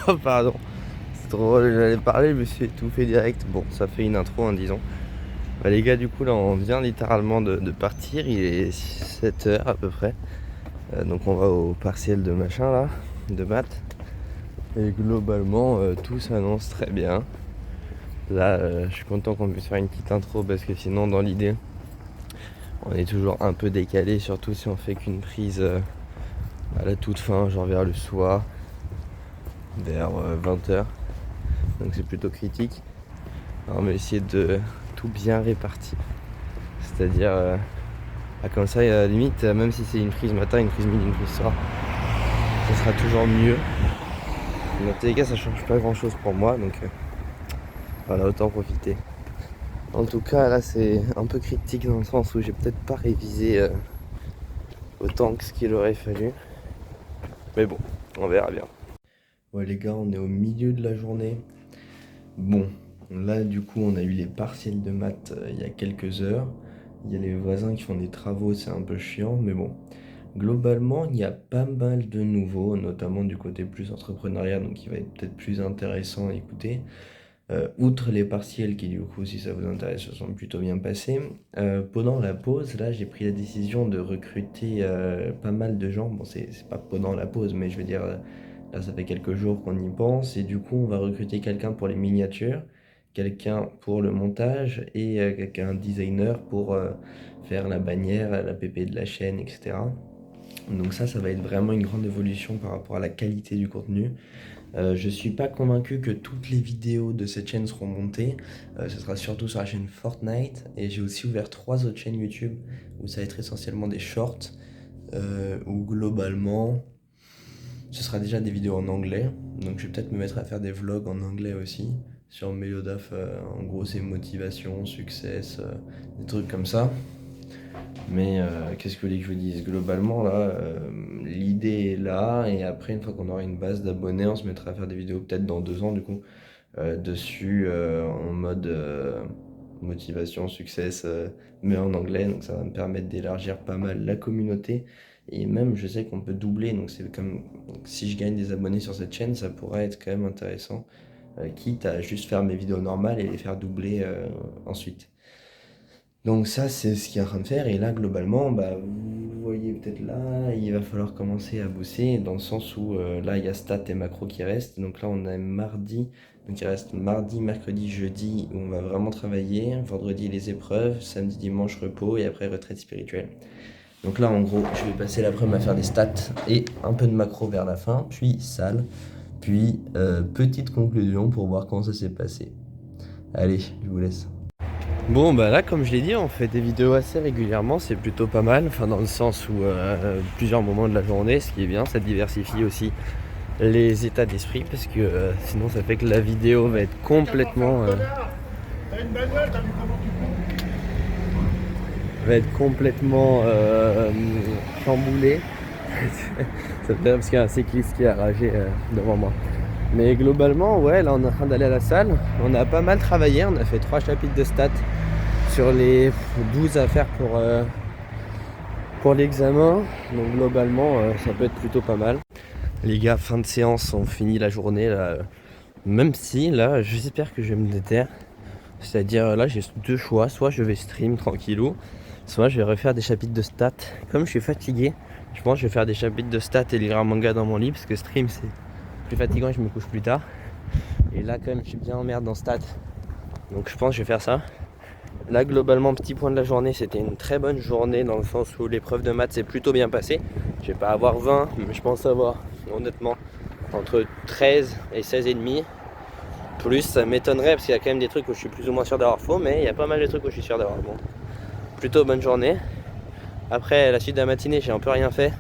Oh pardon, c'est trop drôle, j'allais parler, je me suis étouffé direct. Bon, ça fait une intro, hein, disons. Bah, les gars, du coup, là, on vient littéralement de partir, il est 7 h à peu près. Donc on va au partiel de machin là, de maths. Et globalement, tout s'annonce très bien. Là, je suis content qu'on puisse faire une petite intro parce que sinon, dans l'idée, on est toujours un peu décalé, surtout si on fait qu'une prise à la toute fin, genre vers le soir, vers 20 h. Donc c'est plutôt critique. Alors, on va essayer de tout bien répartir. C'est-à-dire, comme ça, à la limite, même si c'est une prise matin, une prise midi, une prise soir, ça sera toujours mieux. Dans tous les cas, ça change pas grand-chose pour moi, donc voilà, autant profiter. En tout cas, là, c'est un peu critique dans le sens où j'ai peut-être pas révisé autant que ce qu'il aurait fallu. Mais bon, on verra bien. Ouais, les gars, on est au milieu de la journée. Bon, là, du coup, on a eu les partiels de maths il y a quelques heures. Il y a les voisins qui font des travaux, c'est un peu chiant, mais bon. Globalement, il y a pas mal de nouveaux, notamment du côté plus entrepreneuriat, donc qui va être peut-être plus intéressant à écouter. Outre les partiels qui, du coup, si ça vous intéresse, se sont plutôt bien passés. Pendant la pause, là, j'ai pris la décision de recruter pas mal de gens. Bon, c'est pas pendant la pause, mais je veux dire, là, ça fait quelques jours qu'on y pense. Et du coup, on va recruter quelqu'un pour les miniatures, quelqu'un pour le montage et un designer pour faire la bannière, la PP de la chaîne, etc. Donc ça va être vraiment une grande évolution par rapport à la qualité du contenu. Je suis pas convaincu que toutes les vidéos de cette chaîne seront montées. Ce sera surtout sur la chaîne Fortnite. Et j'ai aussi ouvert 3 autres chaînes YouTube où ça va être essentiellement des shorts. Où globalement, ce sera déjà des vidéos en anglais. Donc je vais peut-être me mettre à faire des vlogs en anglais aussi. Sur Meliodaf, en gros c'est motivation, succès, des trucs comme ça. Mais qu'est-ce que vous voulez que je vous dise? Globalement, là, l'idée est là. Et après, une fois qu'on aura une base d'abonnés, on se mettra à faire des vidéos peut-être dans 2 ans, du coup, dessus, en mode motivation, succès, mais en anglais. Donc ça va me permettre d'élargir pas mal la communauté. Et même, je sais qu'on peut doubler. Donc c'est comme si je gagne des abonnés sur cette chaîne, ça pourrait être quand même intéressant. Quitte à juste faire mes vidéos normales et les faire doubler ensuite. Donc ça, c'est ce qu'il est en train de faire. Et là, globalement, bah, vous voyez peut-être là, il va falloir commencer à bosser dans le sens où là, il y a stats et macro qui restent. Donc là, on a mardi. Donc il reste mardi, mercredi, jeudi où on va vraiment travailler. Vendredi, les épreuves. Samedi, dimanche, repos. Et après, retraite spirituelle. Donc là, en gros, je vais passer l'après-midi à faire des stats et un peu de macro vers la fin. Puis salle. Puis petite conclusion pour voir comment ça s'est passé. Allez, je vous laisse. Bon bah là comme je l'ai dit on fait des vidéos assez régulièrement, c'est plutôt pas mal, enfin dans le sens où plusieurs moments de la journée, ce qui est bien, ça diversifie aussi les états d'esprit parce que sinon ça fait que la vidéo va être complètement T'as une bagnole, t'as vu comment tu cours? va être complètement chamboulée. Ça fait parce qu'il y a un cycliste qui a ragé devant moi. Mais globalement ouais là on est en train d'aller à la salle, on a pas mal travaillé, on a fait 3 chapitres de stats sur les 12 à faire pour l'examen. Donc globalement ça peut être plutôt pas mal. Les gars, fin de séance, on finit la journée là. Même si là j'espère que je vais me déterre. C'est-à-dire là j'ai 2 choix, soit je vais stream tranquillou, soit je vais refaire des chapitres de stats. Comme je suis fatigué, je pense que je vais faire des chapitres de stats et lire un manga dans mon lit parce que stream c'est plus fatigant et je me couche plus tard. Et là quand même je suis bien en merde dans stats. Donc je pense que je vais faire ça. Là globalement petit point de la journée, c'était une très bonne journée dans le sens où l'épreuve de maths s'est plutôt bien passée. Je vais pas avoir 20 mais je pense avoir honnêtement entre 13 et 16 et demi. Plus ça m'étonnerait parce qu'il y a quand même des trucs où je suis plus ou moins sûr d'avoir faux, mais il y a pas mal de trucs où je suis sûr d'avoir bon. Plutôt bonne journée. Après la suite de la matinée j'ai un peu rien fait.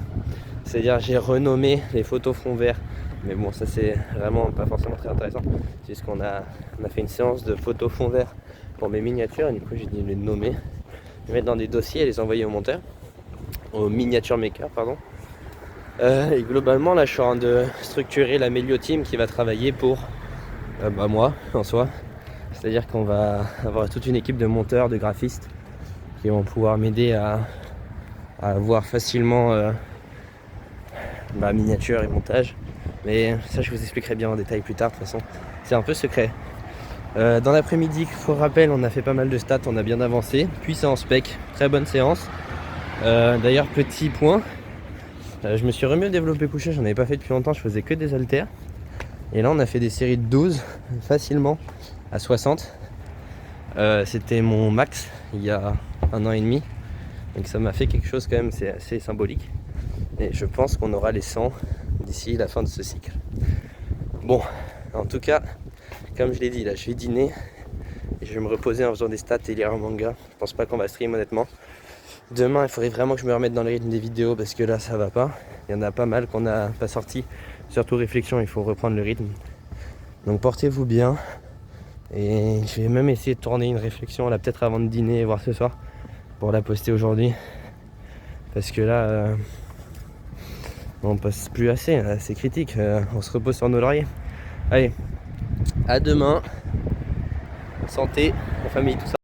C'est-à-dire j'ai renommé les photos fond vert. Mais bon ça c'est vraiment pas forcément très intéressant. C'est juste qu'on a fait une séance de photos fond vert pour mes miniatures et du coup j'ai dû les nommer, les mettre dans des dossiers et les envoyer au monteur, au miniature maker pardon. Et globalement là je suis en train de structurer la Melio Team qui va travailler pour moi en soi. C'est-à-dire qu'on va avoir toute une équipe de monteurs, de graphistes qui vont pouvoir m'aider à voir facilement miniature et montage. Mais ça, je vous expliquerai bien en détail plus tard. De toute façon, c'est un peu secret. Dans l'après-midi, pour rappel, on a fait pas mal de stats, on a bien avancé. Puis c'est en spec, très bonne séance. D'ailleurs, petit point, je me suis remis au développé couché, j'en avais pas fait depuis longtemps, je faisais que des haltères. Et là, on a fait des séries de 12 facilement à 60. C'était mon max il y a 1 an et demi. Donc ça m'a fait quelque chose quand même, c'est assez symbolique. Et je pense qu'on aura les 100 d'ici la fin de ce cycle. Bon, en tout cas, comme je l'ai dit, là je vais dîner. Et je vais me reposer en faisant des stats et lire un manga. Je pense pas qu'on va stream honnêtement. Demain, il faudrait vraiment que je me remette dans le rythme des vidéos parce que là ça va pas. Il y en a pas mal qu'on n'a pas sorti. Surtout réflexion, il faut reprendre le rythme. Donc portez-vous bien. Et je vais même essayer de tourner une réflexion là peut-être avant de dîner et voir ce soir pour la poster aujourd'hui. Parce que là, on passe plus assez, là, c'est critique. On se repose sur nos lauriers. Allez, à demain. Santé, la famille, tout ça.